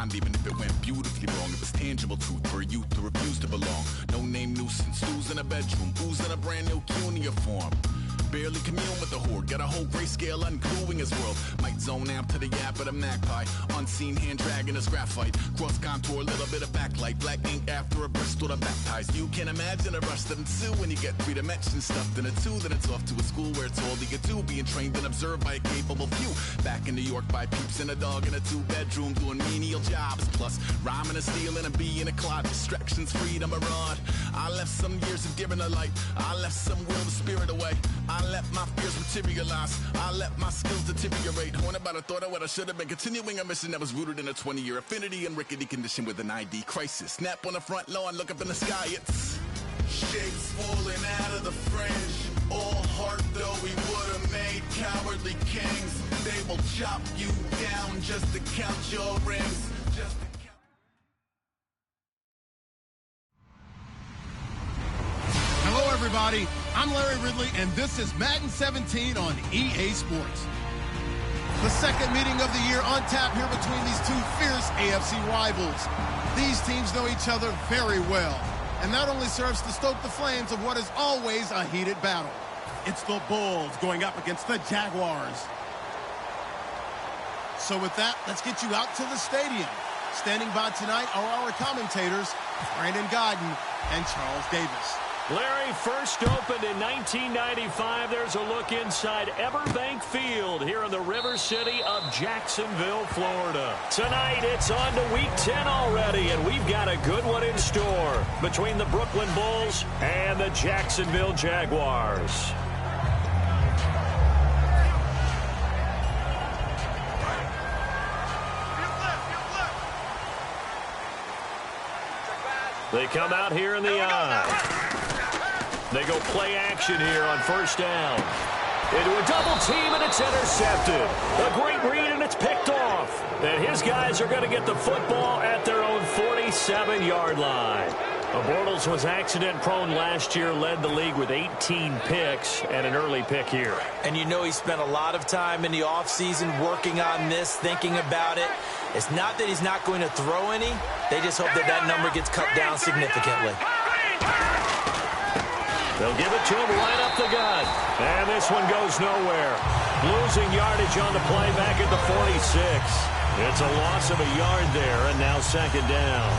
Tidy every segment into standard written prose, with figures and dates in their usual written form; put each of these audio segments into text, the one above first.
bond, even if it went beautifully wrong. It was tangible truth for a youth who refused to belong. No name nuisance, who's in a bedroom, who's in a brand new uniform. Barely commune with the horde, got a whole grayscale ungluing his world. Might zone out to the yap of the magpie, unseen hand dragging his graphite. Cross contour, a little bit of backlight, black ink after a Bristol to baptize. You can imagine a rush that ensue when you get 3 dimensions stuffed in a 2. Then it's off to a school where it's all you can do, being trained and observed by a capable few. Back in New York by peeps and a dog in a 2-bedroom doing menial jobs. Plus rhyming and stealing and being a clod, distractions, freedom, a rod. I left some years of giving a light, I left some will the spirit away. I let my fears materialize, I let my skills deteriorate. Haunted by the thought of what I should have been, continuing a mission that was rooted in a 20-year affinity and rickety condition with an ID crisis. Snap on the front lawn, look up in the sky, it's shapes falling out of the fringe. All heart though we would have made cowardly kings. They will chop you down just to count your rings. Hello everybody, I'm Larry Ridley and this is Madden 17 on EA Sports. The second meeting of the year on tap here between these two fierce AFC rivals. These teams know each other very well, and that only serves to stoke the flames of what is always a heated battle. It's the Bulls going up against the Jaguars. So with that, let's get you out to the stadium. Standing by tonight are our commentators, Brandon Godden and Charles Davis. Larry, first opened in 1995. There's a look inside Everbank Field here in the River City of Jacksonville, Florida. Tonight, it's on to Week 10 already, and we've got a good one in store between the Brooklyn Bulls and the Jacksonville Jaguars. They come out here in the eye. They go play action here on first down. Into a double team, and it's intercepted. A great read, and it's picked off. And his guys are going to get the football at their own 47-yard line. Bortles was accident-prone last year, led the league with 18 picks and an early pick here. And you know he spent a lot of time in the offseason working on this, thinking about it. It's not that he's not going to throw any. They just hope that that number gets cut down significantly. They'll give it to him right up the gut. And this one goes nowhere. Losing yardage on the play back at the 46. It's a loss of a yard there, and now second down.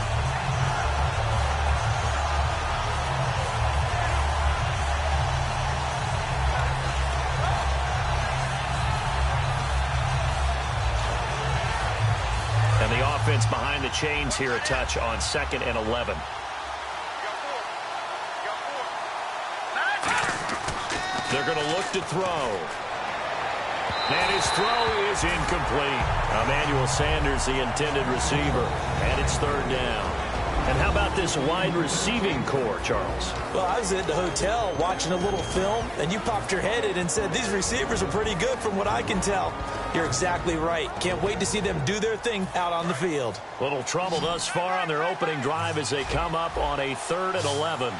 And the offense behind the chains here a touch on 2nd and 11. They're going to look to throw. And his throw is incomplete. Emmanuel Sanders, the intended receiver. And it's third down. And how about this wide receiving core, Charles? Well, I was at the hotel watching a little film, and you popped your head in and said, these receivers are pretty good from what I can tell. You're exactly right. Can't wait to see them do their thing out on the field. Little trouble thus far on their opening drive as they come up on a 3rd and 11.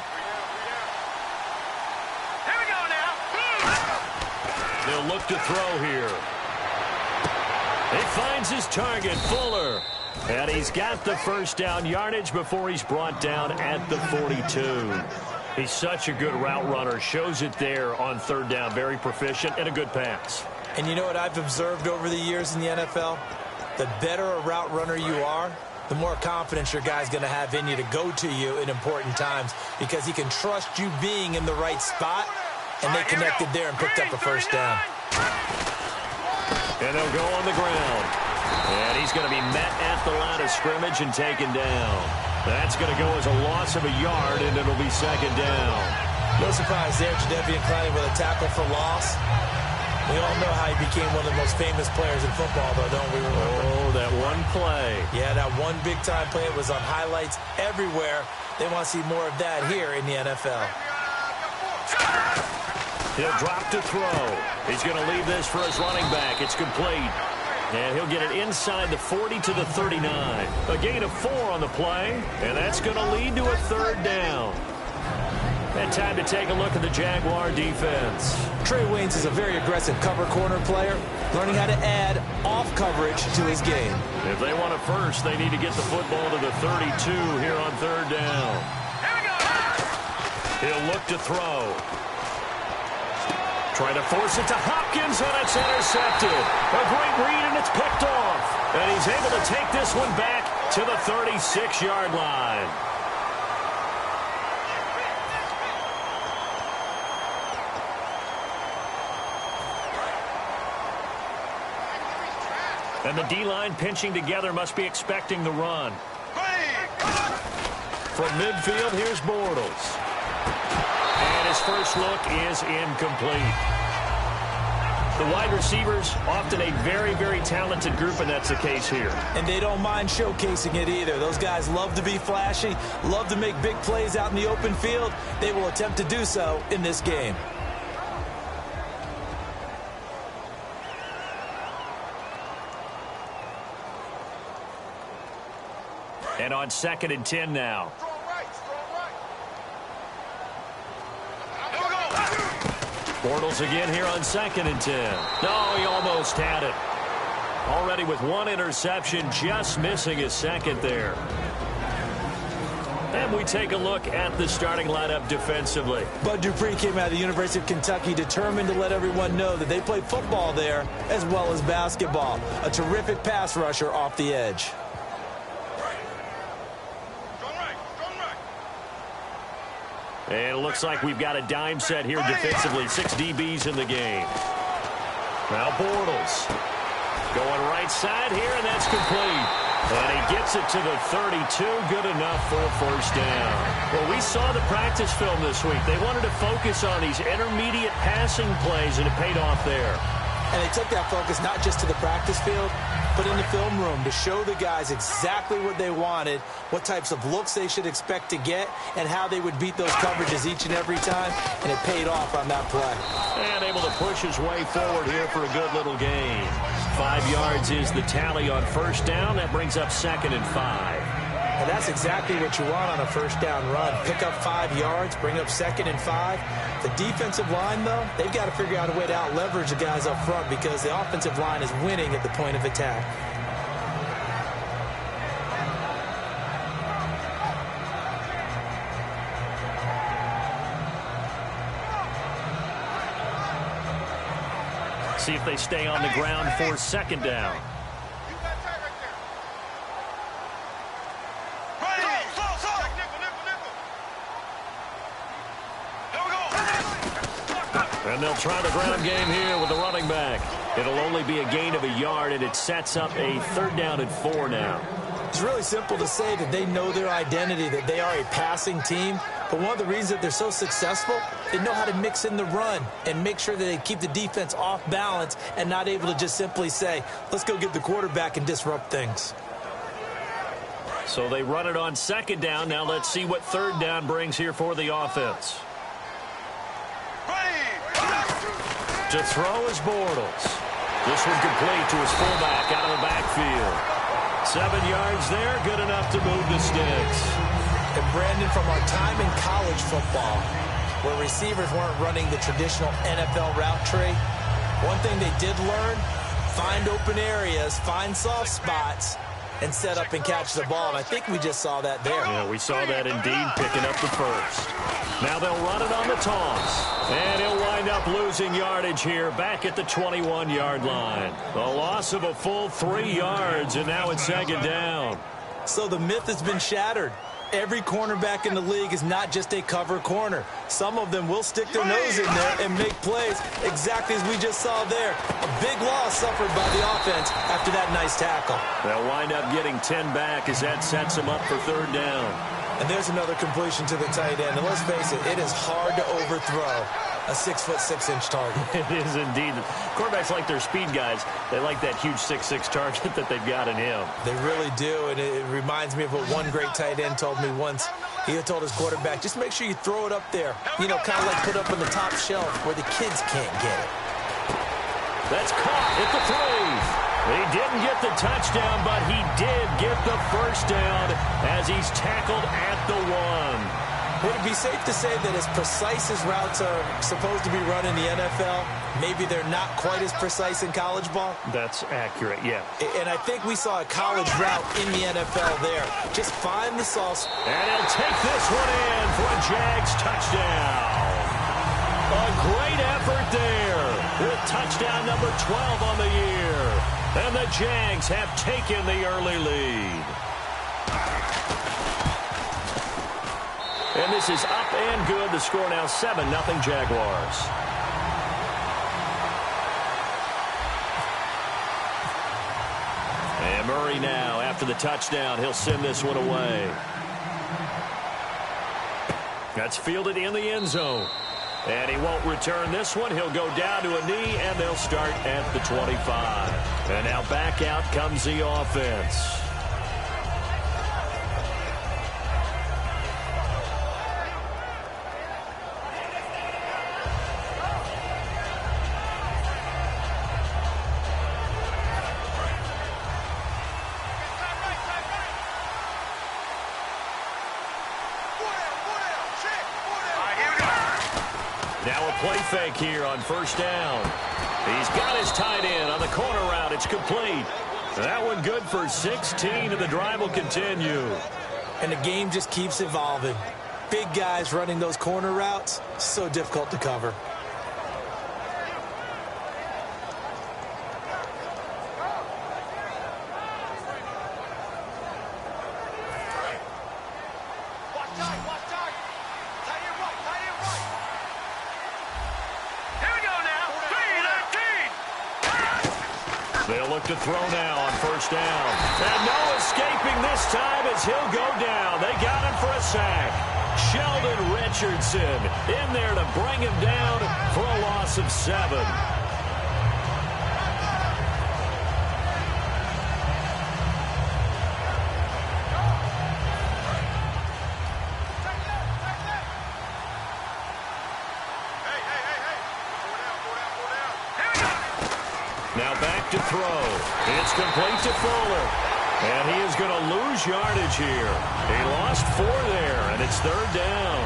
They'll look to throw here. He finds his target, Fuller. And he's got the first down yardage before he's brought down at the 42. He's such a good route runner. Shows it there on 3rd down. Very proficient and a good pass. And you know what I've observed over the years in the NFL? The better a route runner you are, the more confidence your guy's going to have in you to go to you in important times because he can trust you being in the right spot. And they connected there and picked up a first down. And they'll go on the ground. And he's going to be met at the line of scrimmage and taken down. That's going to go as a loss of a yard, and it'll be second down. No surprise there, Jadeveon Clowney with a tackle for loss. We all know how he became one of the most famous players in football, though, don't we? Oh, that one play. Yeah, that one big-time play was on highlights everywhere. They want to see more of that here in the NFL. He'll drop to throw. He's going to leave this for his running back. It's complete. And he'll get it inside the 40 to the 39. A gain of 4 on the play, and that's going to lead to a 3rd down. And time to take a look at the Jaguar defense. Trey Waynes is a very aggressive cover corner player, learning how to add off coverage to his game. If they want a first, they need to get the football to the 32 here on third down. He'll look to throw. Trying to force it to Hopkins, and it's intercepted. A great read, and it's picked off. And he's able to take this one back to the 36-yard line. And the D-line pinching together must be expecting the run. From midfield, here's Bortles. And his first look is incomplete. The wide receivers, often a very, very talented group, and that's the case here. And they don't mind showcasing it either. Those guys love to be flashy, love to make big plays out in the open field. They will attempt to do so in this game. And on 2nd and 10 now. Bortles again here on 2nd and 10. No, he almost had it. Already with one interception, just missing his second there. And we take a look at the starting lineup defensively. Bud Dupree came out of the University of Kentucky determined to let everyone know that they play football there as well as basketball. A terrific pass rusher off the edge. And it looks like we've got a dime set here defensively. 6 DBs in the game. Now Bortles going right side here, and that's complete. And he gets it to the 32. Good enough for a first down. Well, we saw the practice film this week. They wanted to focus on these intermediate passing plays, and it paid off there. And they took that focus not just to the practice field, but in the film room to show the guys exactly what they wanted, what types of looks they should expect to get, and how they would beat those coverages each and every time, and it paid off on that play. And able to push his way forward here for a good little gain. 5 yards is the tally on first down. That brings up 2nd and 5. And that's exactly what you want on a first down run. Pick up 5 yards, bring up 2nd and 5. The defensive line, though, they've got to figure out a way to out-leverage the guys up front because the offensive line is winning at the point of attack. See if they stay on the ground for 2nd down. And they'll try the ground game here with the running back. It'll only be a gain of a yard, and it sets up a 3rd down and 4 now. It's really simple to say that they know their identity, that they are a passing team. But one of the reasons that they're so successful, they know how to mix in the run and make sure that they keep the defense off balance and not able to just simply say, let's go get the quarterback and disrupt things. So they run it on 2nd down. Now let's see what 3rd down brings here for the offense. To throw is Bortles. This one complete to his fullback out of the backfield. 7 yards there, good enough to move the sticks. And Brandon, from our time in college football, where receivers weren't running the traditional NFL route tree, one thing they did learn, find open areas, find soft spots, and set up and catch the ball. And I think we just saw that there. Yeah, we saw that indeed, picking up the first. Now they'll run it on the toss. And he'll wind up losing yardage here back at the 21-yard line. The loss of a full 3 yards, and now it's 2nd down. So the myth has been shattered. Every cornerback in the league is not just a cover corner. Some of them will stick their nose in there and make plays exactly as we just saw there. A big loss suffered by the offense after that nice tackle. They'll wind up getting 10 back as that sets them up for 3rd down. And there's another completion to the tight end. And let's face it is hard to overthrow a 6'6" target. It is indeed. Quarterbacks like their speed guys. They like that huge 6'6" target that they've got in him. They really do, and it reminds me of what one great tight end told me once. He had told his quarterback, just make sure you throw it up there. You know, kind of like put up on the top shelf where the kids can't get it. That's caught at the 3. He didn't get the touchdown, but he did get the first down as he's tackled at the 1. Would it be safe to say that as precise as routes are supposed to be run in the NFL, maybe they're not quite as precise in college ball? That's accurate, yeah. And I think we saw a college route in the NFL there. Just find the sauce. And he'll take this one in for a Jags touchdown. A great effort there with touchdown number 12 on the year. And the Jags have taken the early lead. And this is up and good. The score now 7-0 Jaguars. And Murray now, after the touchdown, he'll send this one away. That's fielded in the end zone. And he won't return this one. He'll go down to a knee, and they'll start at the 25. And now back out comes the offense. Now a play fake here on first down. He's got his tight end on the corner route. It's complete. That one good for 16, and the drive will continue. And the game just keeps evolving. Big guys running those corner routes, so difficult to cover. They'll look to throw now on first down. And no escaping this time as he'll go down. They got him for a sack. Sheldon Richardson in there to bring him down for a loss of 7. Now back to throw. It's complete to Fuller. And he is going to lose yardage here. He lost 4 there, and it's third down.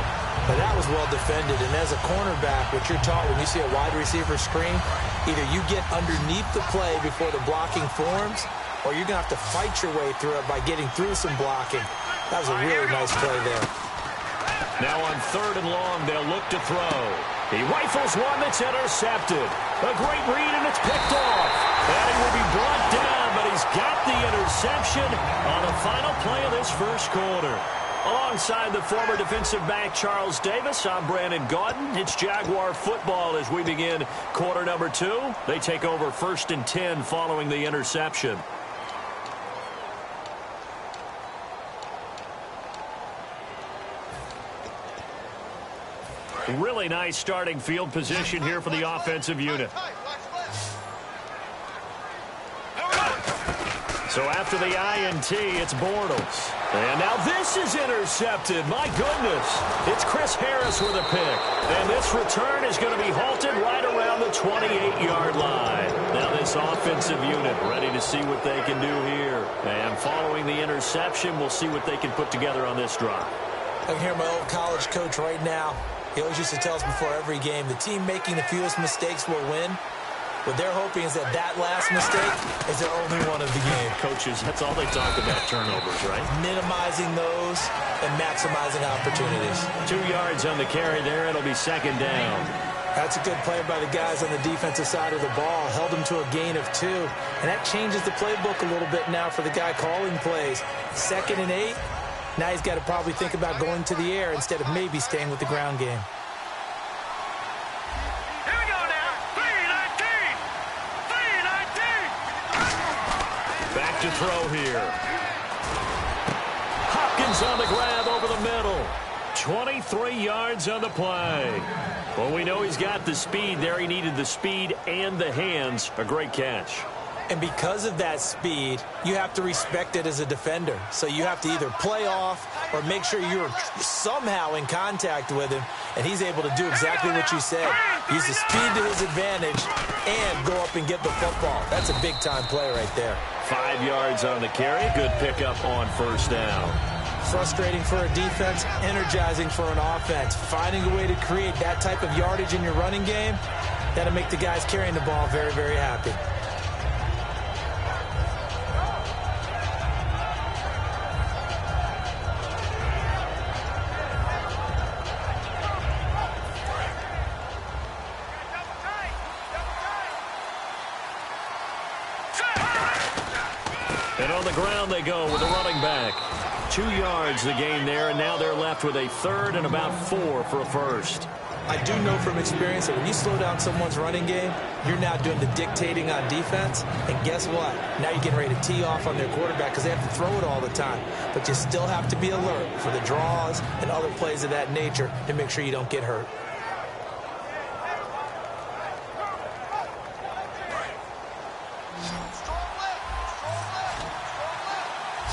But that was well defended. And as a cornerback, what you're taught when you see a wide receiver screen, either you get underneath the play before the blocking forms, or you're going to have to fight your way through it by getting through some blocking. That was a really nice play there. Now on third and long, they'll look to throw. He rifles one that's intercepted. A great read, and it's picked off. And he will be brought down, but he's got the interception on the final play of this first quarter. Alongside the former defensive back Charles Davis, I'm Brandon Gaudin. It's Jaguar football as we begin quarter number 2. They take over 1st and 10 following the interception. Really nice starting field position here for the offensive unit. So after the INT, it's Bortles. And now this is intercepted. My goodness. It's Chris Harris with a pick. And this return is going to be halted right around the 28-yard line. Now this offensive unit ready to see what they can do here. And following the interception, we'll see what they can put together on this drive. I can hear my old college coach right now. He always used to tell us before every game, the team making the fewest mistakes will win. What they're hoping is that last mistake is their only one of the game. Coaches, that's all they talk about, turnovers, right? Minimizing those and maximizing opportunities. 2 yards on the carry there. It'll be second down. That's a good play by the guys on the defensive side of the ball. Held them to a gain of 2. And that changes the playbook a little bit now for the guy calling plays. 2nd and 8. Now he's got to probably think about going to the air instead of maybe staying with the ground game. Here we go now. 3-19. Back to throw here. Hopkins on the grab over the middle. 23 yards on the play. Well, we know he's got the speed there. He needed the speed and the hands. A great catch. And because of that speed, you have to respect it as a defender. So you have to either play off or make sure you're somehow in contact with him. And he's able to do exactly what you said. Use the speed to his advantage and go up and get the football. That's a big-time play right there. 5 yards on the carry. Good pickup on first down. Frustrating for a defense, energizing for an offense. Finding a way to create that type of yardage in your running game, that'll make the guys carrying the ball very, very happy. And on the ground they go with the running back. 2 yards the gain there, and now they're left with a third and about 4 for a first. I do know from experience that when you slow down someone's running game, you're now doing the dictating on defense. And guess what? Now you're getting ready to tee off on their quarterback because they have to throw it all the time. But you still have to be alert for the draws and other plays of that nature to make sure you don't get hurt.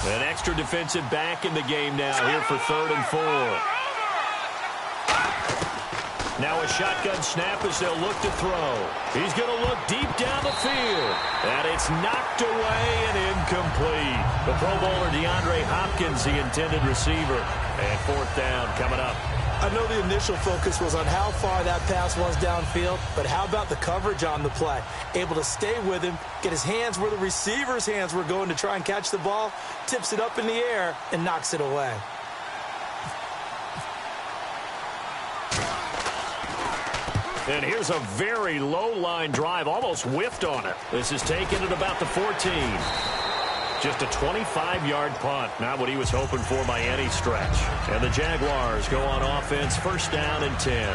An extra defensive back in the game now here for 3rd and 4. Now a shotgun snap as they'll look to throw. He's going to look deep down the field. And it's knocked away and incomplete. The Pro Bowler DeAndre Hopkins, the intended receiver. And 4th down coming up. I know the initial focus was on how far that pass was downfield, but how about the coverage on the play? Able to stay with him, get his hands where the receiver's hands were going to try and catch the ball, tips it up in the air, and knocks it away. And here's a very low-line drive, almost whiffed on it. This is taken at about the 14. Just a 25-yard punt, not what he was hoping for by any stretch. And the Jaguars go on offense, 1st down and 10.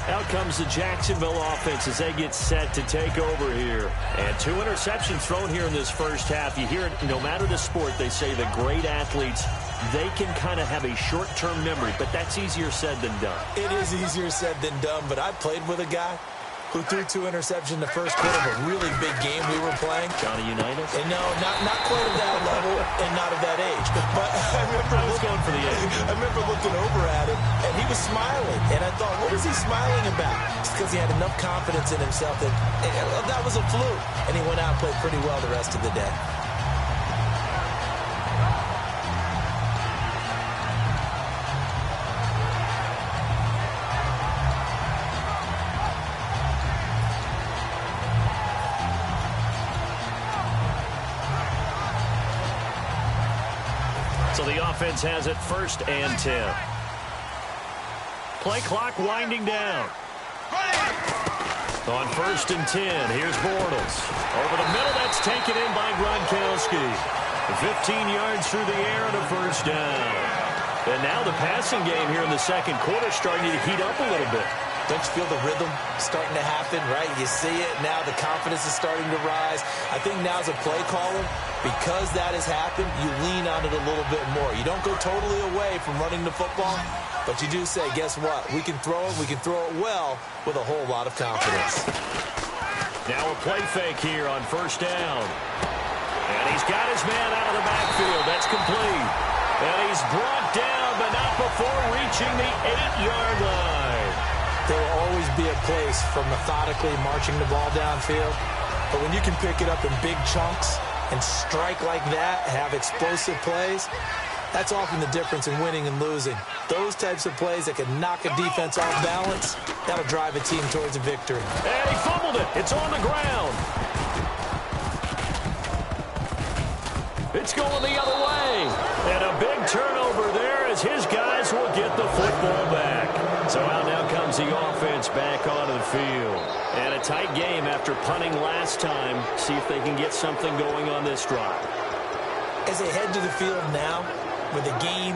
Out comes the Jacksonville offense as they get set to take over here. And 2 interceptions thrown here in this first half. You hear it, no matter the sport, they say the great athletes, they can kind of have a short-term memory, but that's easier said than done. It is easier said than done, but I played with a guy who threw 2 interceptions in the first quarter of a really big game we were playing. Johnny Unitas? And no, not quite at that level and not at that age. But I was going for the age. I remember looking over at him, and he was smiling. And I thought, what is he smiling about? It's because he had enough confidence in himself that that was a fluke. And he went out and played pretty well the rest of the day. So the offense has it 1st and 10. Play clock winding down. On 1st and 10, here's Bortles. Over the middle, that's taken in by Gronkowski. 15 yards through the air and a 1st down. And now the passing game here in the second quarter starting to heat up a little bit. Don't you feel the rhythm starting to happen, right? You see it now. The confidence is starting to rise. I think now as a play caller, because that has happened, you lean on it a little bit more. You don't go totally away from running the football, but you do say, guess what? We can throw it. We can throw it well with a whole lot of confidence. Now a play fake here on 1st down. And he's got his man out of the backfield. That's complete. And he's brought down, but not before reaching the 8-yard line. There will always be a place for methodically marching the ball downfield. But when you can pick it up in big chunks and strike like that, have explosive plays, that's often the difference in winning and losing. Those types of plays that can knock a defense off balance, that'll drive a team towards a victory. And he fumbled it. It's on the ground. It's going the other way. And a big turnover there as his guys will get the football back. So out now comes the offense back onto the field. And a tight game after punting last time. See if they can get something going on this drive. As they head to the field now, with the game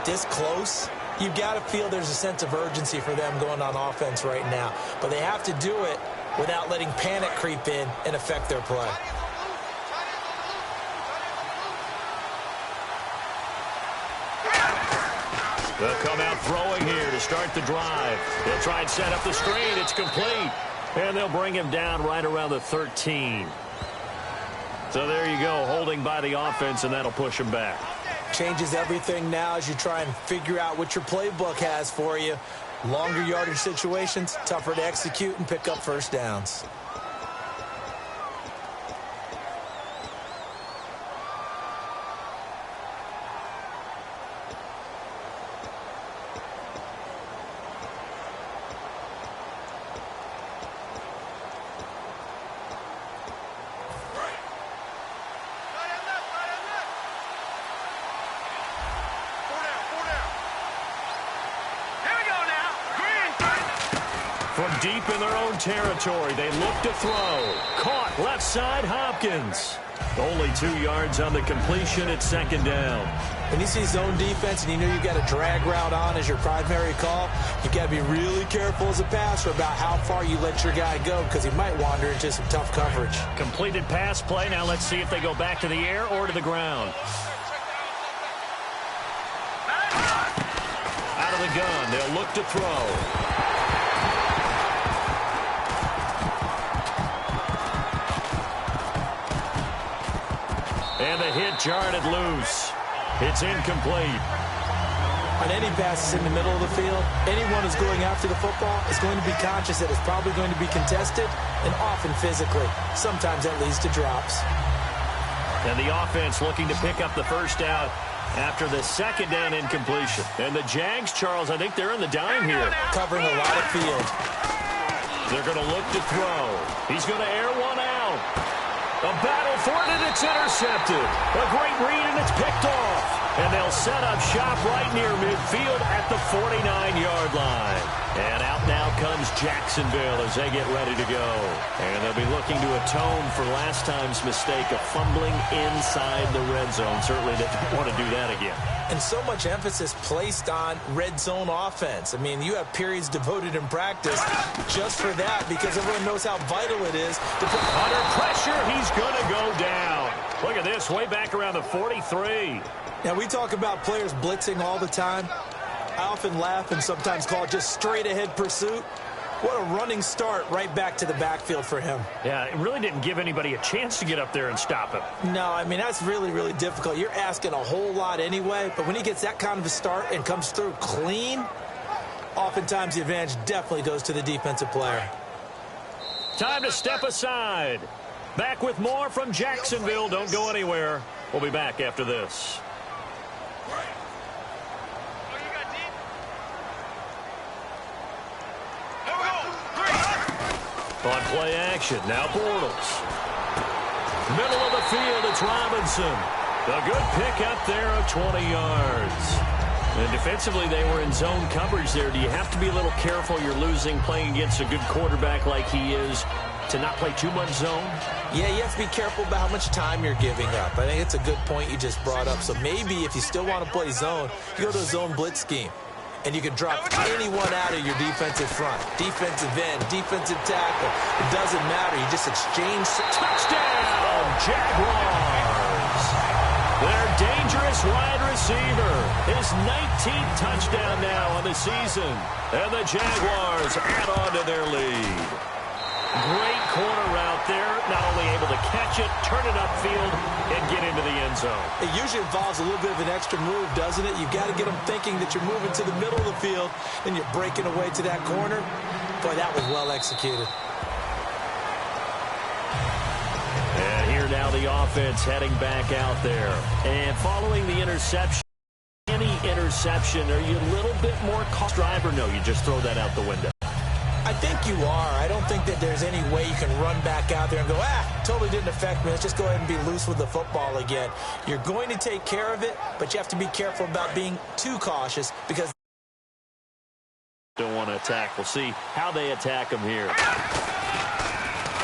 this close, you've got to feel there's a sense of urgency for them going on offense right now. But they have to do it without letting panic creep in and affect their play. They'll come out throwing here to start the drive. They'll try and set up the screen. It's complete. And they'll bring him down right around the 13. So there you go, holding by the offense, and that'll push him back. Changes everything now as you try and figure out what your playbook has for you. Longer yardage situations, tougher to execute and pick up 1st downs. From deep in their own territory, they look to throw. Caught left side, Hopkins. Only 2 yards on the completion at second down. When you see zone defense and you know you've got a drag route on as your primary call, you've got to be really careful as a passer about how far you let your guy go because he might wander into some tough coverage. Completed pass play. Now let's see if they go back to the air or to the ground. Out of the gun, they'll look to throw. And the hit jarred it loose. It's incomplete. On any passes in the middle of the field, anyone who's going after the football is going to be conscious that it's probably going to be contested and often physically. Sometimes that leads to drops. And the offense looking to pick up the first down after the second down incompletion. And the Jags, Charles, I think they're in the dime here. Covering a lot of field. They're going to look to throw. He's going to air one out. A battle for it, and it's intercepted. A great read, and it's picked off. And they'll set up shop right near midfield at the 49-yard line. And out now comes Jacksonville as they get ready to go. And they'll be looking to atone for last time's mistake of fumbling inside the red zone. Certainly they don't want to do that again. And so much emphasis placed on red zone offense. I mean, you have periods devoted in practice just for that because everyone knows how vital it is to put under pressure. He's going to go down. Look at this, way back around the 43. Now, we talk about players blitzing all the time. I often laugh and sometimes call it just straight-ahead pursuit. What a running start right back to the backfield for him. Yeah, it really didn't give anybody a chance to get up there and stop him. No, I mean, that's really, really difficult. You're asking a whole lot anyway, but when he gets that kind of a start and comes through clean, oftentimes the advantage definitely goes to the defensive player. Time to step aside. Back with more from Jacksonville. Don't go anywhere. We'll be back after this. On play action, now Bortles. Middle of the field, it's Robinson. A good pick up there of 20 yards. And defensively, they were in zone coverage there. Do you have to be a little careful? You're losing playing against a good quarterback like he is to not play too much zone? Yeah, you have to be careful about how much time you're giving up. I think it's a good point you just brought up. So maybe if you still want to play zone, you go to a zone blitz scheme. And you can drop anyone out of your defensive front. Defensive end, defensive tackle. It doesn't matter. You just exchange. Touchdown, Jaguars. Their dangerous wide receiver. His 19th touchdown now on the season. And the Jaguars add on to their lead. Great corner route there. Not only able to catch it, turn it upfield, and get into the end zone. It usually involves a little bit of an extra move, doesn't it? You've got to get them thinking that you're moving to the middle of the field, and you're breaking away to that corner. Boy, that was well executed. And here now the offense heading back out there. And following the interception, any interception, are you a little bit more cautious driver? No, you just throw that out the window. I think you are. I don't think that there's any way you can run back out there and go, totally didn't affect me. Let's just go ahead and be loose with the football again. You're going to take care of it, but you have to be careful about being too cautious because don't want to attack. We'll see how they attack him here.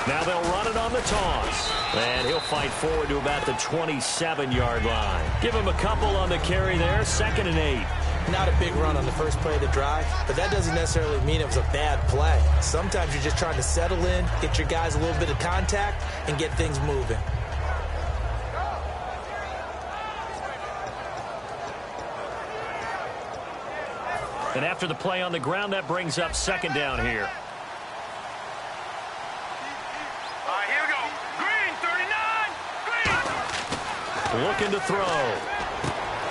Now they'll run it on the toss. And he'll fight forward to about the 27-yard line. Give him a couple on the carry there. 2nd and 8. Not a big run on the first play of the drive, but that doesn't necessarily mean it was a bad play. Sometimes you're just trying to settle in, get your guys a little bit of contact, and get things moving. And after the play on the ground, that brings up 2nd down here. Here we go. Green, 39. Green. Looking to throw.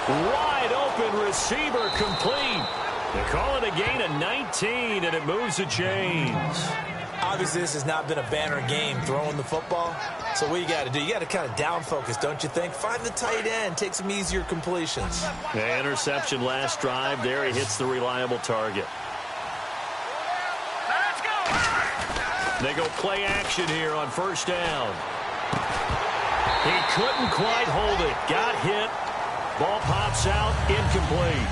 Wide open receiver complete. They call it a gain of 19, and it moves the chains. Obviously, this has not been a banner game throwing the football. So what you got to do, you got to kind of down focus, don't you think? Find the tight end, take some easier completions. The interception last drive. There he hits the reliable target. Let's go. They go play action here on 1st down. He couldn't quite hold it. Got hit. Ball pops out, incomplete.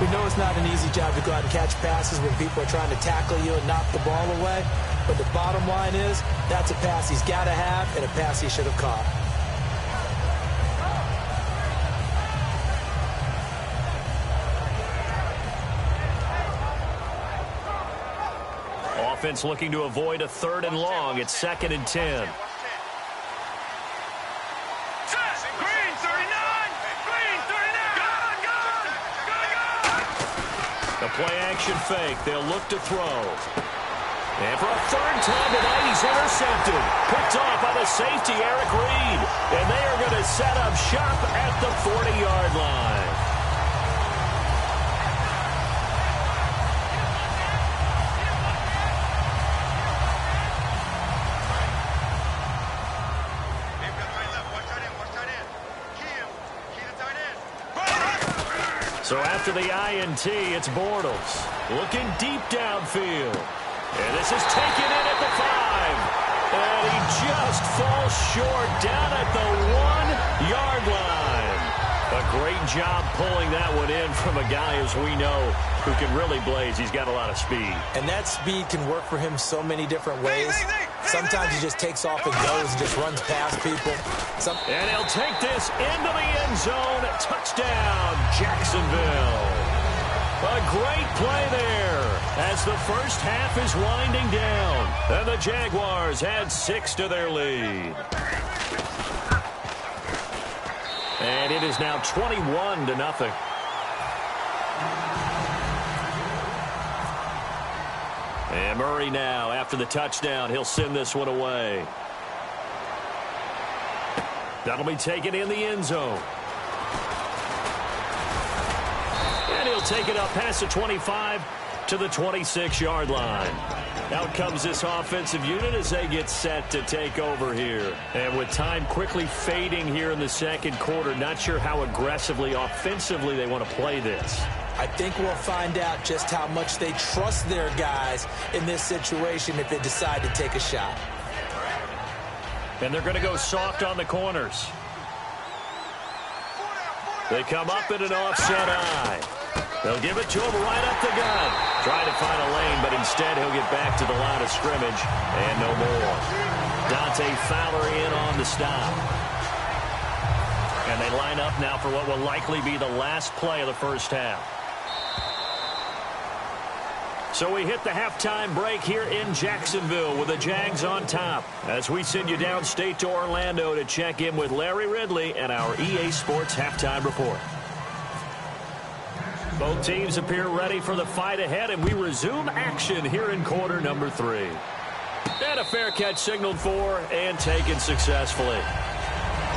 We know it's not an easy job to go out and catch passes when people are trying to tackle you and knock the ball away. But the bottom line is, that's a pass he's got to have and a pass he should have caught. Offense looking to avoid a 3rd and long. It's 2nd and 10. A play-action fake. They'll look to throw. And for a 3rd time tonight, he's intercepted. Picked off by the safety, Eric Reed. And they are going to set up shop at the 40-yard line. So after the INT, it's Bortles looking deep downfield. And this is taken in at the 5. And he just falls short down at the 1-yard line. A great job pulling that one in from a guy, as we know, who can really blaze. He's got a lot of speed. And that speed can work for him so many different ways. Sometimes he just takes off and goes and just runs past people. And he'll take this into the end zone. Touchdown, Jacksonville. A great play there as the first half is winding down. And the Jaguars add 6 to their lead. And it is now 21-0. And Murray now, after the touchdown, he'll send this one away. That'll be taken in the end zone. And he'll take it up past the 25 to the 26-yard line. Out comes this offensive unit as they get set to take over here. And with time quickly fading here in the second quarter, not sure how aggressively, offensively they want to play this. I think we'll find out just how much they trust their guys in this situation if they decide to take a shot. And they're going to go soft on the corners. They come up in an offset eye. They'll give it to him right up the gut. Trying to find a lane, but instead he'll get back to the line of scrimmage and no more. Dante Fowler in on the stop. And they line up now for what will likely be the last play of the first half. So we hit the halftime break here in Jacksonville with the Jags on top as we send you downstate to Orlando to check in with Larry Ridley and our EA Sports Halftime Report. Both teams appear ready for the fight ahead, and we resume action here in quarter number 3. And a fair catch signaled for and taken successfully.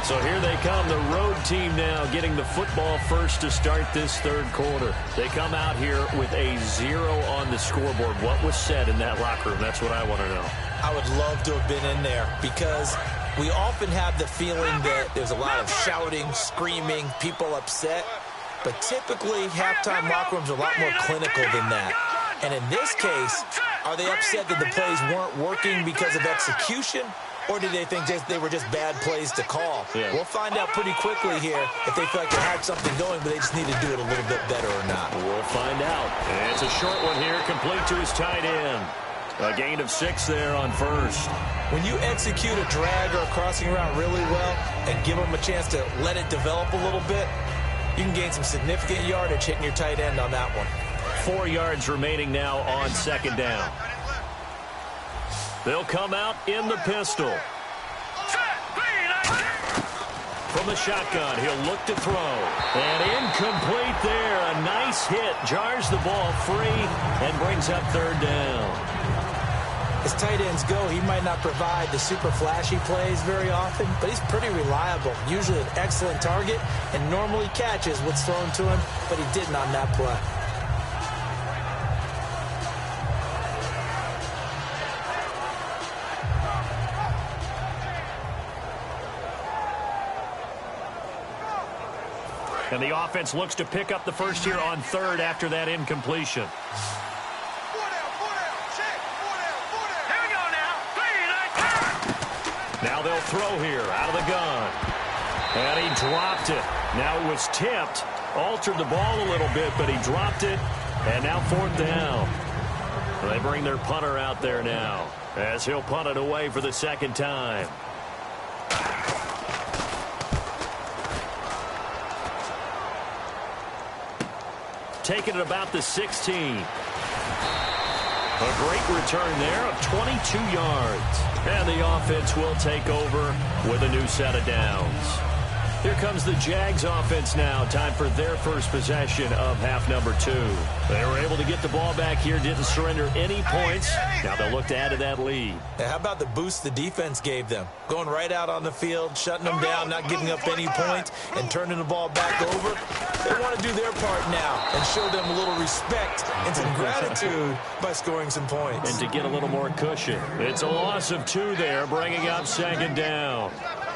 So here they come, the road team now getting the football first to start this third quarter. They come out here with a 0 on the scoreboard. What was said in that locker room? That's what I want to know. I would love to have been in there because we often have the feeling that there's a lot of shouting, screaming, people upset. But typically, halftime locker rooms are a lot more clinical than that. And in this case, are they upset that the plays weren't working because of execution? Or did they think they were just bad plays to call? Yeah. We'll find out pretty quickly here if they feel like they had something going, but they just need to do it a little bit better or not. We'll find out. And it's a short one here, complete to his tight end. A gain of 6 there on first. When you execute a drag or a crossing route really well and give them a chance to let it develop a little bit, you can gain some significant yardage hitting your tight end on that one. 4 yards remaining now on second down. They'll come out in the pistol. From the shotgun, he'll look to throw. And incomplete there. A nice hit. Jars the ball free and brings up third down. As tight ends go, he might not provide the super flashy plays very often, but he's pretty reliable. Usually an excellent target and normally catches what's thrown to him, but he didn't on that play. And the offense looks to pick up the first here on third after that incompletion. Now they'll throw here out of the gun. And he dropped it. Now it was tipped. altered the ball a little bit, but he dropped it. And now 4th down. They bring their punter out there now as he'll punt it away for the second time. Taking it about the 16. A great return there of 22 yards. And the offense will take over with a new set of downs. Here comes the Jags offense now. Time for their first possession of half number 2. They were able to get the ball back here, didn't surrender any points. Now they'll look to add to that lead. How about the boost the defense gave them? Going right out on the field, shutting them down, not giving up any points, and turning the ball back over. They want to do their part now and show them a little respect and some gratitude by scoring some points. And to get a little more cushion. It's a loss of 2 there, bringing up 2nd down.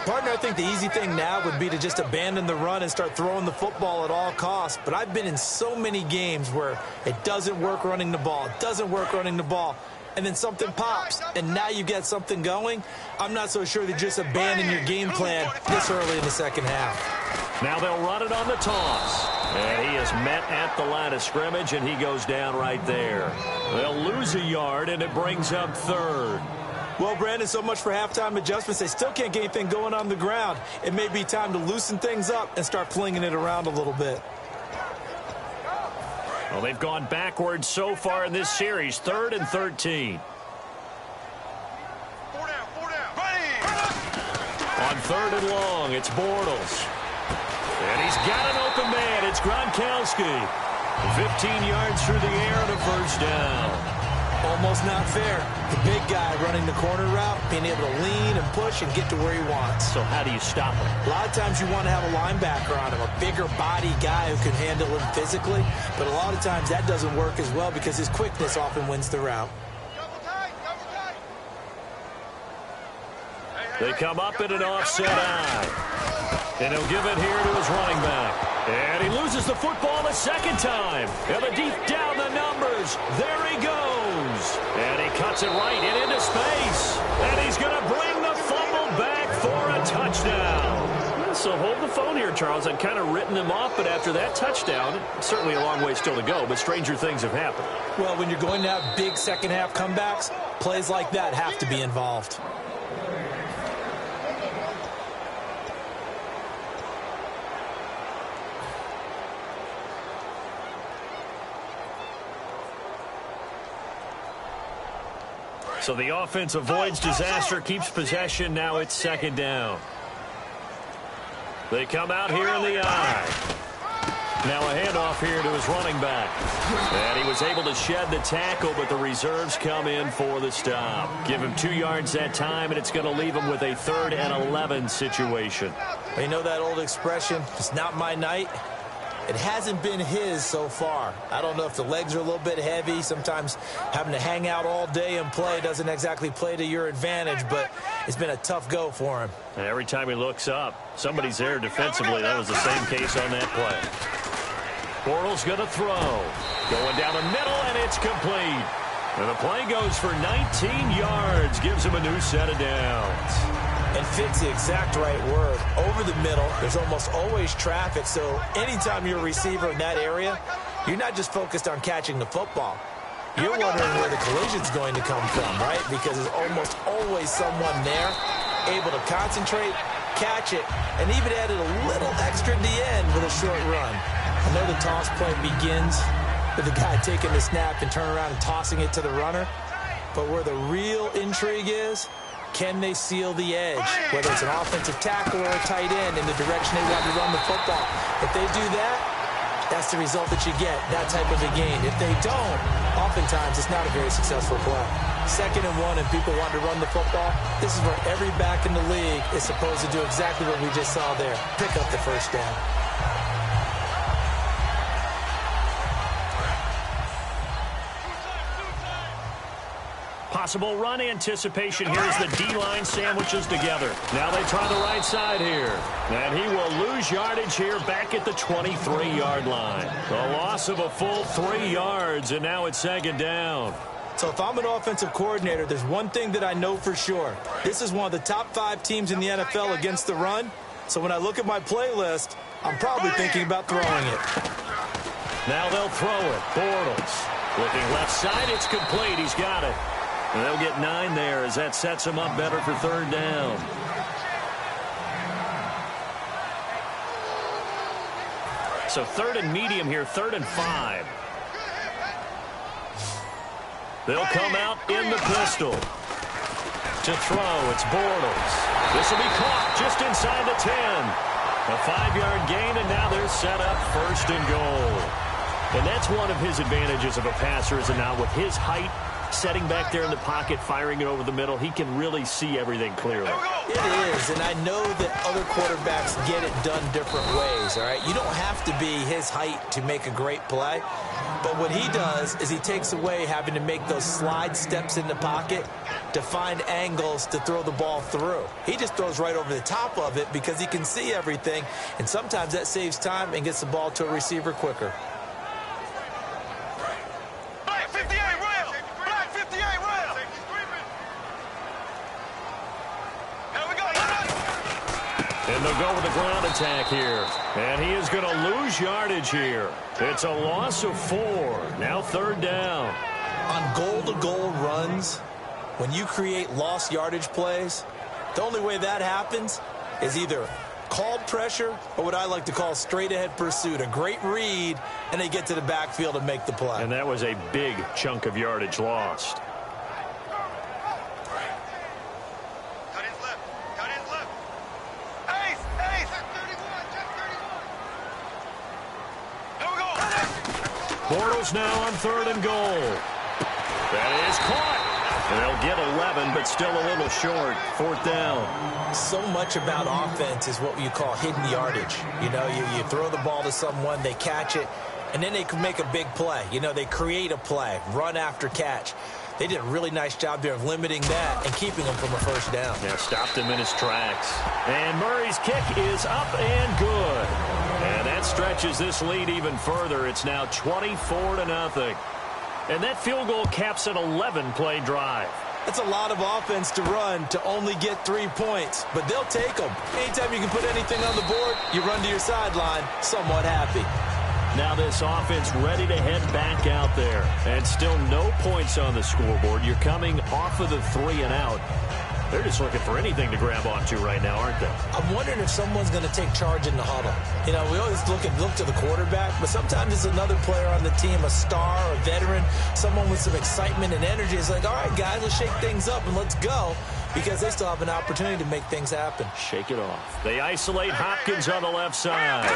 Partner, I think the easy thing now would be to just abandon the run and start throwing the football at all costs. But I've been in so many games where it doesn't work running the ball. It doesn't work running the ball. And then something pops, and now you get something going. I'm not so sure that just abandon your game plan this early in the second half. Now they'll run it on the toss. And he is met at the line of scrimmage, and he goes down right there. They'll lose a yard, and it brings up 3rd. Well, Brandon, so much for halftime adjustments. They still can't get anything going on the ground. It may be time to loosen things up and start flinging it around a little bit. Well, they've gone backwards so far in this series. 3rd and 13. 4 down. On 3rd and long, it's Bortles. And he's got an open man. It's Gronkowski. 15 yards through the air and a 1st down. Almost not fair. The big guy running the corner route, being able to lean and push and get to where he wants. So how do you stop him? A lot of times you want to have a linebacker on him, a bigger body guy who can handle him physically. But a lot of times that doesn't work as well because his quickness often wins the route. They come up in an offset eye. And he'll give it here to his running back. And he loses the football a 2nd time. And the deep down the numbers. There he goes. And he cuts it right and into space. And he's going to bring the fumble back for a touchdown. So hold the phone here, Charles. I'd kind of written him off, but after that touchdown, certainly a long way still to go, but stranger things have happened. Well, when you're going to have big second-half comebacks, plays like that have to be involved. So the offense avoids disaster, keeps possession. Now it's 2nd down. They come out here in the eye. Now a handoff here to his running back. And he was able to shed the tackle, but the reserves come in for the stop. Give him 2 yards that time, and it's going to leave him with a 3rd and 11 situation. You know that old expression, it's not my night? It hasn't been his so far. I don't know if the legs are a little bit heavy. Sometimes having to hang out all day and play doesn't exactly play to your advantage, but it's been a tough go for him. And every time he looks up, somebody's there defensively. That was the same case on that play. Bortles going to throw. Going down the middle, and it's complete. And the play goes for 19 yards. Gives him a new set of downs. And fit's the exact right word. Over the middle, there's almost always traffic, so anytime you're a receiver in that area, you're not just focused on catching the football. You're wondering where the collision's going to come from, right? Because there's almost always someone there able to concentrate, catch it, and even added a little extra at the end with a short run. I know the toss play begins with the guy taking the snap and turning around and tossing it to the runner, but where the real intrigue is, can they seal the edge, whether it's an offensive tackle or a tight end in the direction they want to run the football? If they do that, that's the result that you get, that type of a gain. If they don't, oftentimes it's not a very successful play. 2nd and 1 and people want to run the football, this is where every back in the league is supposed to do exactly what we just saw there, pick up the 1st down. Possible run anticipation here as the D-line sandwiches together. Now they try the right side here. And he will lose yardage here back at the 23-yard line. A loss of a full 3 yards, and now it's 2nd down. So if I'm an offensive coordinator, there's one thing that I know for sure. This is one of the top 5 teams in the NFL against the run. So when I look at my playlist, I'm probably thinking about throwing it. Now they'll throw it. Bortles looking left side. It's complete. He's got it. And they'll get 9 there as that sets him up better for third down. So third and medium here, 3rd and 5. They'll come out in the pistol. To throw, it's Bortles. This will be caught just inside the 10. A 5-yard gain, and now they're set up 1st and goal. And that's one of his advantages of a passer, is it not? With his height, setting back there in the pocket, firing it over the middle, he can really see everything clearly. It is, and I know that other quarterbacks get it done different ways, all right? You don't have to be his height to make a great play, but what he does is he takes away having to make those slide steps in the pocket to find angles to throw the ball through. He just throws right over the top of it because he can see everything, and sometimes that saves time and gets the ball to a receiver quicker. And they'll go with the ground attack here. And he is going to lose yardage here. It's a loss of 4. Now 3rd down. On goal-to-goal runs, when you create lost yardage plays, the only way that happens is either called pressure or what I like to call straight-ahead pursuit. A great read, and they get to the backfield and make the play. And that was a big chunk of yardage lost. Bortles now on 3rd and goal. That is caught. And they'll get 11, but still a little short. 4th down. So much about offense is what you call hidden yardage. You know, you throw the ball to someone, they catch it, and then they can make a big play. You know, they create a play, run after catch. They did a really nice job there of limiting that and keeping him from a 1st down. Yeah, stopped him in his tracks. And Murray's kick is up and good. And that stretches this lead even further. It's now 24-0. And that field goal caps an 11-play drive. That's a lot of offense to run to only get 3 points, but they'll take them. Anytime you can put anything on the board, you run to your sideline somewhat happy. Now this offense ready to head back out there. And still no points on the scoreboard. You're coming off of the 3 and out. They're just looking for anything to grab onto right now, aren't they? I'm wondering if someone's going to take charge in the huddle. You know, we always look to the quarterback, but sometimes it's another player on the team, a star, a veteran, someone with some excitement and energy. It's like, all right, guys, let's shake things up and let's go, because they still have an opportunity to make things happen. Shake it off. They isolate Hopkins on the left side.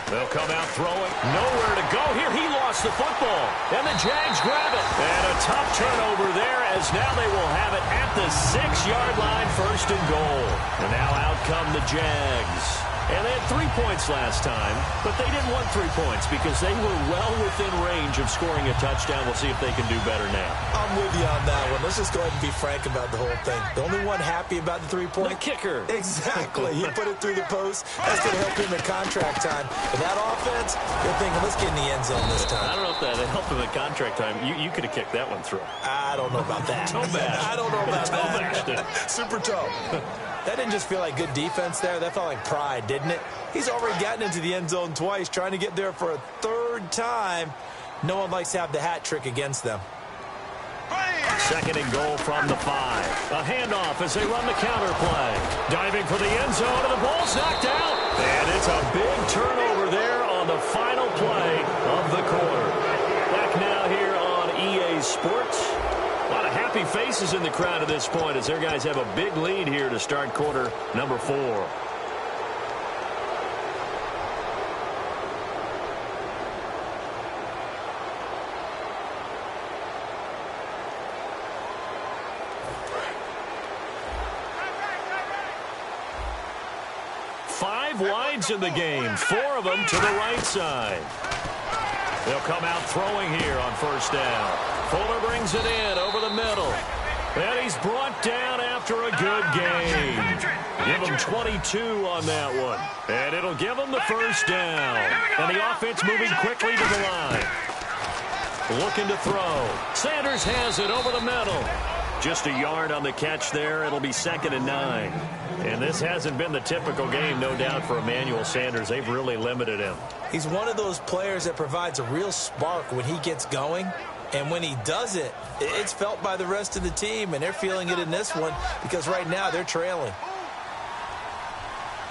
They'll come out throwing. Nowhere to go here. He lost the football. And the Jags grab it. And a tough turnover there, as now they will have it at the 6-yard line, 1st and goal. And now out come the Jags. And they had 3 points last time, but they didn't want 3 points because they were well within range of scoring a touchdown. We'll see if they can do better now. I'm with you on that one. Let's just go ahead and be frank about the whole thing. The only one happy about the 3-point? The kicker. Exactly. He put it through the post. That's going to help him in contract time. But that offense, they're thinking, let's get in the end zone this time. I don't know if that helped him in contract time. You could have kicked that one through. I don't know about that. Toe bash. I don't know about that. Super toe. That didn't just feel like good defense there. That felt like pride, didn't it? He's already gotten into the end zone twice, trying to get there for a 3rd time. No one likes to have the hat trick against them. 2nd and goal from the 5. A handoff as they run the counter play. Diving for the end zone, and the ball's knocked out. And it's a big turnover there on the final play of the quarter. Back now here on EA Sports. A lot of happy faces in the crowd at this point as their guys have a big lead here to start quarter number 4. Five wides in the game, 4 of them to the right side. They'll come out throwing here on 1st down. Fuller brings it in over the middle. And he's brought down after a good game. Give him 22 on that one. And it'll give him the 1st down. And the offense moving quickly to the line. Looking to throw. Sanders has it over the middle. Just a yard on the catch there. It'll be 2nd and 9. And this hasn't been the typical game, no doubt, for Emmanuel Sanders. They've really limited him. He's one of those players that provides a real spark when he gets going. And when he does it, it's felt by the rest of the team, and they're feeling it in this one because right now they're trailing.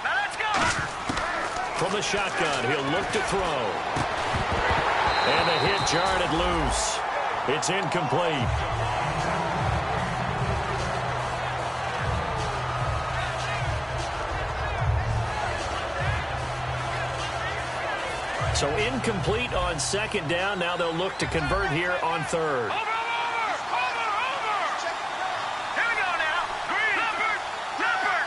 Now let's go. From the shotgun, he'll look to throw. And the hit jarred it loose. It's incomplete. So incomplete on 2nd down. Now they'll look to convert here on 3rd. Over. Here we go now. Green. Leopard.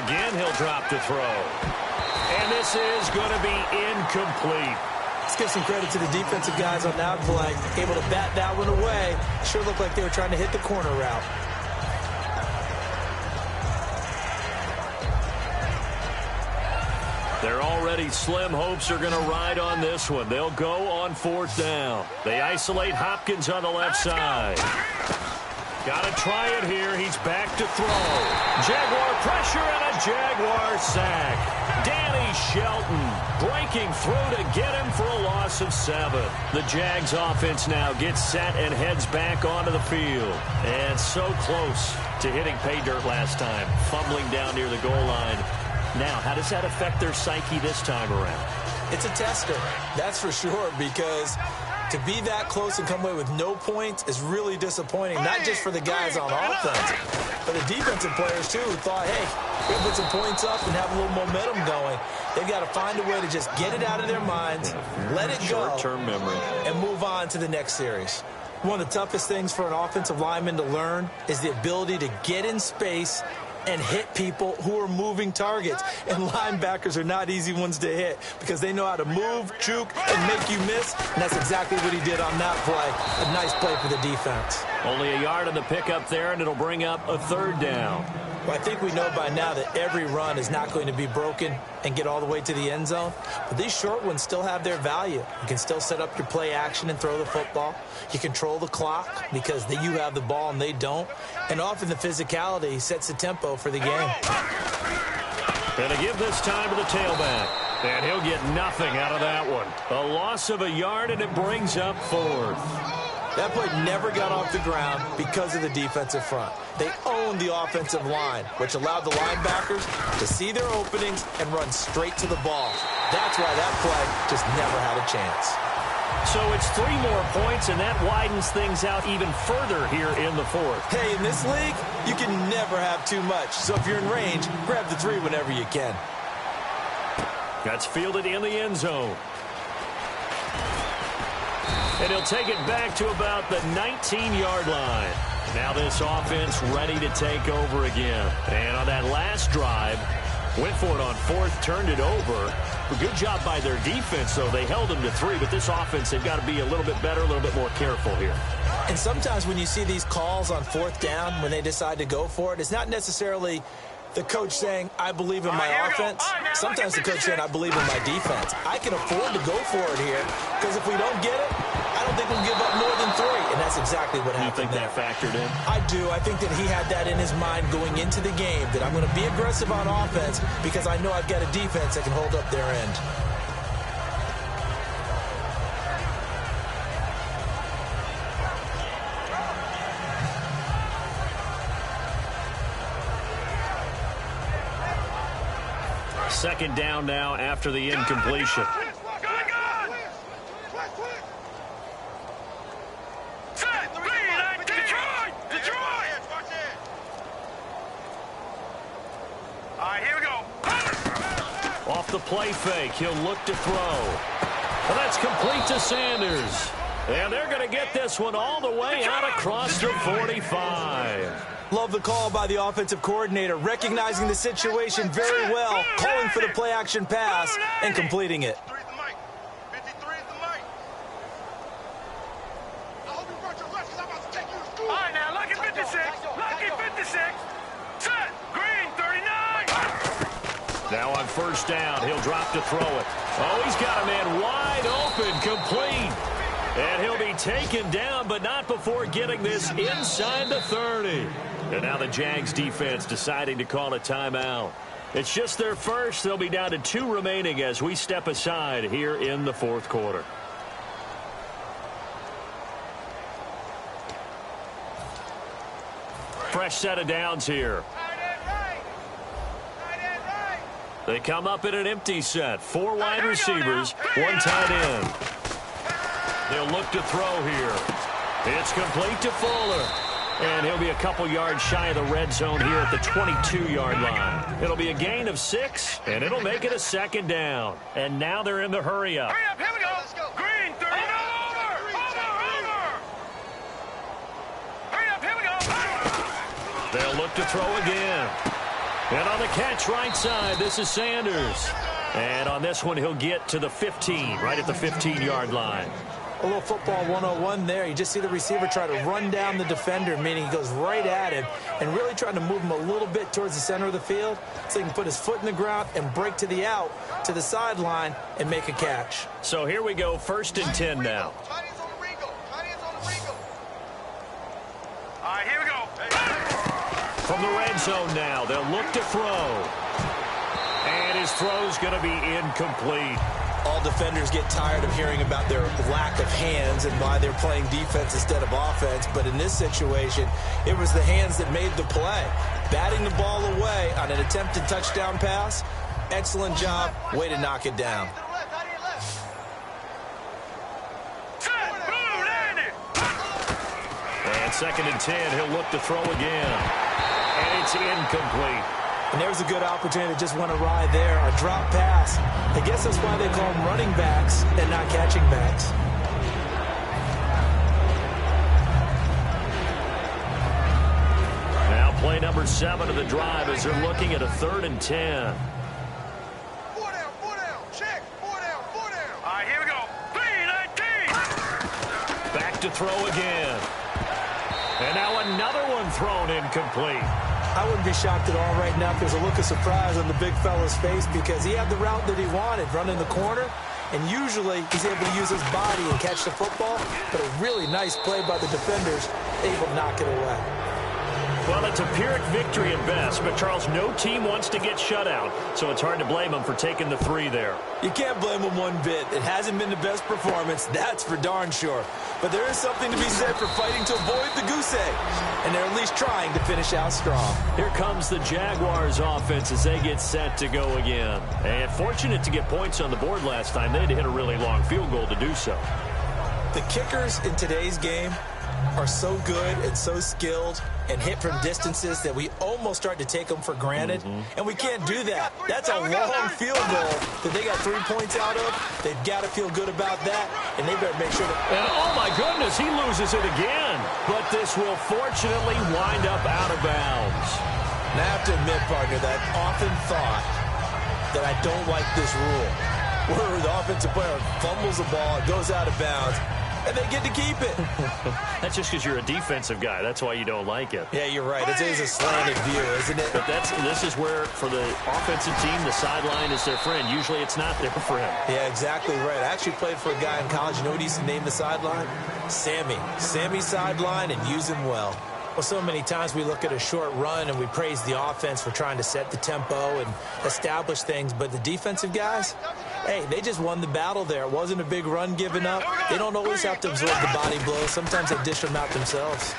Again, he'll drop to throw. And this is going to be incomplete. Let's give some credit to the defensive guys on that play. Able to bat that one away. Sure looked like they were trying to hit the corner route. Their already slim hopes are going to ride on this one. They'll go on 4th down. They isolate Hopkins on the left side. Got to try it here. He's back to throw. Jaguar pressure and a Jaguar sack. Danny Shelton breaking through to get him for a loss of 7. The Jags offense now gets set and heads back onto the field. And so close to hitting pay dirt last time. Fumbling down near the goal line. Now, how does that affect their psyche this time around? It's a tester, that's for sure, because to be that close and come away with no points is really disappointing, not just for the guys on offense, but the defensive players, too, who thought, hey, we're going to put some points up and have a little momentum going. They've got to find a way to just get it out of their minds, let it go, short-term memory, and move on to the next series. One of the toughest things for an offensive lineman to learn is the ability to get in space and hit people who are moving targets. And linebackers are not easy ones to hit because they know how to move, juke, and make you miss. And that's exactly what he did on that play. A nice play for the defense. Only a yard on the pickup there, and it'll bring up a 3rd down. Well, I think we know by now that every run is not going to be broken and get all the way to the end zone. But these short ones still have their value. You can still set up your play action and throw the football. You control the clock because you have the ball and they don't. And often the physicality sets the tempo for the game. Going to give this time to the tailback. And he'll get nothing out of that one. A loss of a yard, and it brings up 4th. That play never got off the ground because of the defensive front. They owned the offensive line, which allowed the linebackers to see their openings and run straight to the ball. That's why that play just never had a chance. So it's 3 more points, and that widens things out even further here in the 4th. Hey, in this league, you can never have too much. So if you're in range, grab the 3 whenever you can. That's fielded in the end zone. And he'll take it back to about the 19-yard line. Now this offense ready to take over again. And on that last drive, went for it on 4th, turned it over. A good job by their defense, though. They held them to 3, but this offense, they've got to be a little bit better, a little bit more careful here. And sometimes when you see these calls on 4th down, when they decide to go for it, it's not necessarily the coach saying, I believe in my offense. Sometimes the coach saying, I believe in my defense. I can afford to go for it here because if we don't get it, I don't think we'll give up more than 3. And that's exactly what happened. You think that factored in? I do. I think that he had that in his mind going into the game, that I'm going to be aggressive on offense because I know I've got a defense that can hold up their end. Second down now after the incompletion. Off the play fake, he'll look to throw. Well, that's complete to Sanders. And they're going to get this one all the way out across the 45. Love the call by the offensive coordinator, recognizing the situation very well, calling for the play-action pass and completing it. All right, now, lucky 56. Lucky 56. Set. Green, 39. Now on first down, he'll drop to throw it. Oh, he's got a man wide open, complete. And he'll be taken down, but not before getting this inside the 30. And now the Jags defense deciding to call a timeout. It's just their first. They'll be down to 2 remaining as we step aside here in the fourth quarter. Fresh set of downs here. They come up in an empty set. 4 wide receivers, 1 tight end. They'll look to throw here. It's complete to Fuller. And he'll be a couple yards shy of the red zone here at the 22-yard line. It'll be a gain of 6, and it'll make it a second down. And now they're in the hurry-up. Hurry up, here we go. Green, 30. Over. Hurry up, here we go. They'll look to throw again. And on the catch right side, this is Sanders. And on this one, he'll get to the 15, right at the 15-yard line. A little football 101 there. You just see the receiver try to run down the defender, meaning he goes right at him and really trying to move him a little bit towards the center of the field so he can put his foot in the ground and break to the out, to the sideline, and make a catch. So here we go, 1st and 10 now. All right, here we go. From the red zone now, they'll look to throw. And his throw's going to be incomplete. All defenders get tired of hearing about their lack of hands and why they're playing defense instead of offense. But in this situation, it was the hands that made the play. Batting the ball away on an attempted touchdown pass. Excellent job. Way to knock it down. And 2nd and 10, he'll look to throw again. And it's incomplete. And there's a good opportunity to just went awry there. A drop pass. I guess that's why they call them running backs and not catching backs. Now play number 7 of the drive as they're looking at a 3rd and 10. 4 down, check, 4 down. All right, here we go. 3-19. Back to throw again. And now another one thrown incomplete. I wouldn't be shocked at all right now if there's a look of surprise on the big fella's face because he had the route that he wanted, running the corner, and usually he's able to use his body and catch the football, but a really nice play by the defenders, able to knock it away. Well, it's a Pyrrhic victory at best, but Charles, no team wants to get shut out, so it's hard to blame them for taking the 3 there. You can't blame them one bit. It hasn't been the best performance, that's for darn sure. But there is something to be said for fighting to avoid the goose egg, and they're at least trying to finish out strong. Here comes the Jaguars offense as they get set to go again. And fortunate to get points on the board last time. They had to hit a really long field goal to do so. The kickers in today's game are so good and so skilled and hit from distances that we almost start to take them for granted. And we can't do that. That's a long field goal that they got 3 points out of. They've got to feel good about that, and they better make sure that... And oh my goodness, he loses it again. But this will fortunately wind up out of bounds. And I have to admit, partner, that I often thought that I don't like this rule, where the offensive player fumbles the ball, it goes out of bounds, and they get to keep it. That's just because you're a defensive guy. That's why you don't like it. Yeah, you're right. It is a slanted view, isn't it? But this is where, for the offensive team, the sideline is their friend. Usually it's not there for him. Yeah, exactly right. I actually played for a guy in college. You know what he used to name the sideline? Sammy. Sammy sideline, and use him well. Well, so many times we look at a short run and we praise the offense for trying to set the tempo and establish things, but the defensive guys, hey, they just won the battle there. It wasn't a big run given up. They don't always have to absorb the body blows. Sometimes they dish them out themselves.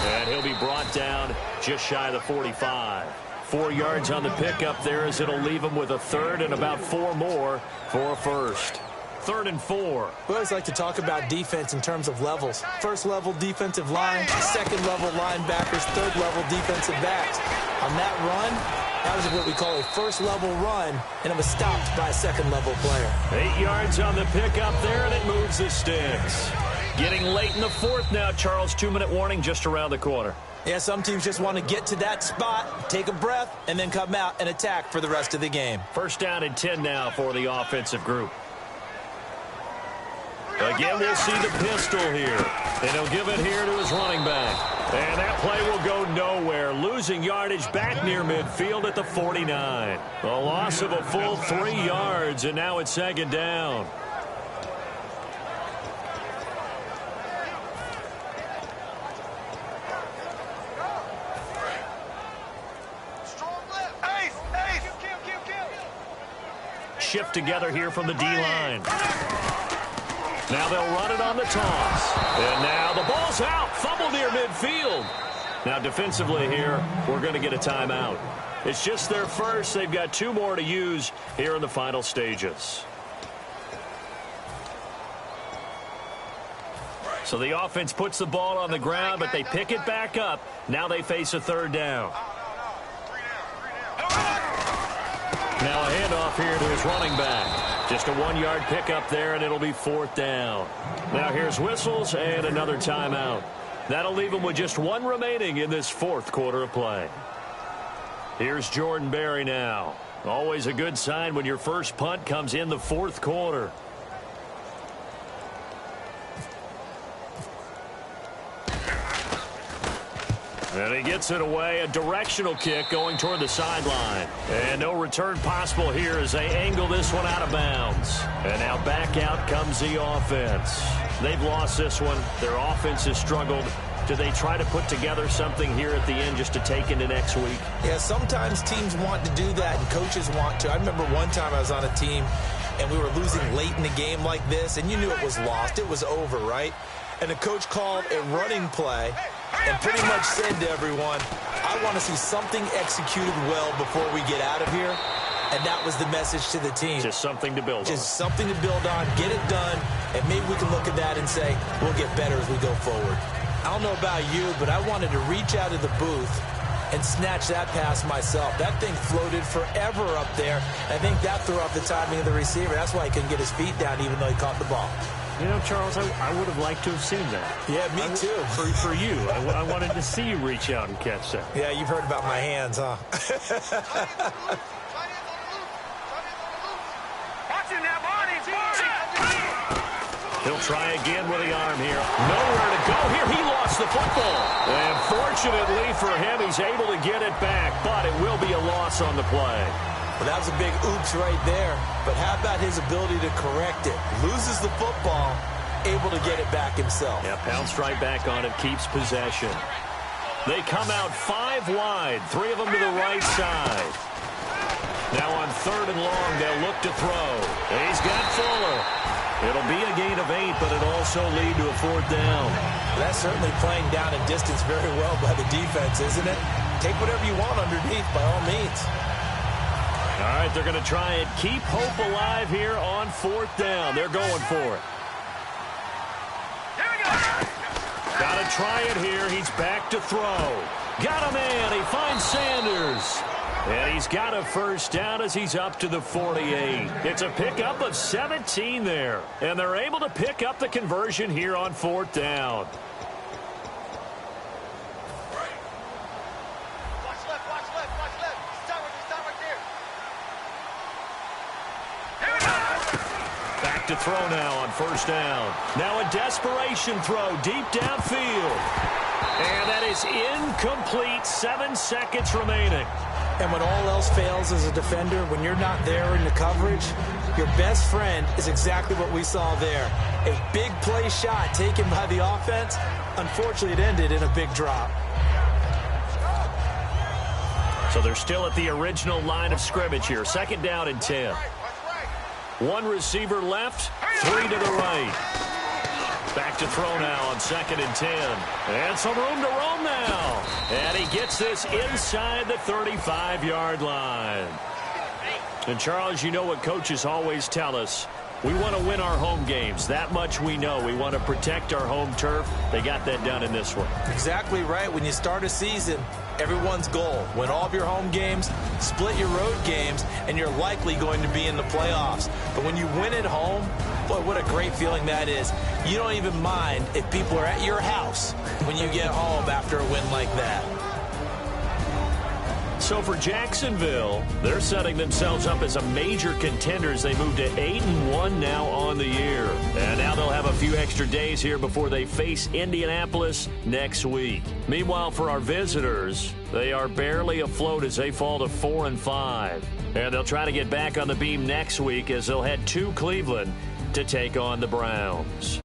And he'll be brought down just shy of the 45. 4 yards on the pickup there as it'll leave him with a 3rd and about 4 more for a 1st. 3rd and 4. We always like to talk about defense in terms of levels. 1st level defensive line, 2nd level linebackers, 3rd level defensive backs. On that run, that was what we call a 1st level run, and it was stopped by a 2nd level player. 8 yards on the pickup there, and it moves the sticks. Getting late in the 4th now, Charles. 2-minute warning just around the corner. Yeah, some teams just want to get to that spot, take a breath, and then come out and attack for the rest of the game. 1st down and 10 now for the offensive group. Again, we'll see the pistol here. And he'll give it here to his running back. And that play will go nowhere. Losing yardage back near midfield at the 49. A loss of a full 3 yards, and now it's 2nd down. shift together here from the D-line. Now they'll run it on the toss. And now the ball's out. Fumble near midfield. Now defensively here, we're going to get a timeout. It's just their first. They've got 2 more to use here in the final stages. So the offense puts the ball on the ground, but they pick it back up. Now they face a 3rd down. Now a handoff here to his running back. Just a 1-yard pickup there, and it'll be 4th down. Now here's whistles and another timeout. That'll leave them with just 1 remaining in this 4th quarter of play. Here's Jordan Berry now. Always a good sign when your first punt comes in the 4th quarter. And he gets it away. A directional kick going toward the sideline. And no return possible here as they angle this one out of bounds. And now back out comes the offense. They've lost this one. Their offense has struggled. Do they try to put together something here at the end just to take into next week? Yeah, sometimes teams want to do that and coaches want to. I remember one time I was on a team and we were losing late in the game like this, and you knew it was lost. It was over, right? And the coach called a running play and pretty much said to everyone, I want to see something executed well before we get out of here. And that was the message to the team. Just something to build on. Just something to build on, get it done, and maybe we can look at that and say, we'll get better as we go forward. I don't know about you, but I wanted to reach out of the booth and snatch that pass myself. That thing floated forever up there. I think that threw off the timing of the receiver. That's why he couldn't get his feet down even though he caught the ball. You know, Charles, I would have liked to have seen that. Yeah, me too. For you. I wanted to see you reach out and catch that. Yeah, you've heard about my hands, huh? He'll try again with the arm here. Nowhere to go here. He lost the football. And fortunately for him, he's able to get it back, but it will be a loss on the play. Well, that was a big oops right there. But how about his ability to correct it? Loses the football, able to get it back himself. Yeah, pounced right back on it, keeps possession. They come out 5 wide, 3 of them to the right side. Now on 3rd and long, they'll look to throw. He's got Fuller. It'll be a gain of 8, but it'll also lead to a 4th down. That's certainly playing down a distance very well by the defense, isn't it? Take whatever you want underneath, by all means. All right, they're going to try and keep hope alive here on 4th down. They're going for it. Got to try it here. He's back to throw. Got a man. He finds Sanders. And he's got a 1st down as he's up to the 48. It's a pickup of 17 there. And they're able to pick up the conversion here on 4th down. Back to throw now on 1st down. Now a desperation throw deep downfield. And that is incomplete. 7 seconds remaining. And when all else fails as a defender, when you're not there in the coverage, your best friend is exactly what we saw there. A big play shot taken by the offense. Unfortunately, it ended in a big drop. So they're still at the original line of scrimmage here. 2nd down and 10. 1 receiver left, 3 to the right. Back to throw now on 2nd and 10. And some room to roam now. And he gets this inside the 35-yard line. And, Charles, you know what coaches always tell us. We want to win our home games. That much we know. We want to protect our home turf. They got that done in this one. Exactly right. When you start a season, everyone's goal, win all of your home games, split your road games, and you're likely going to be in the playoffs. But when you win at home, boy, what a great feeling that is. You don't even mind if people are at your house when you get home after a win like that. So for Jacksonville, they're setting themselves up as a major contender as they move to 8-1 now on the year. And now they'll have a few extra days here before they face Indianapolis next week. Meanwhile, for our visitors, they are barely afloat as they fall to 4-5. And they'll try to get back on the beam next week as they'll head to Cleveland to take on the Browns.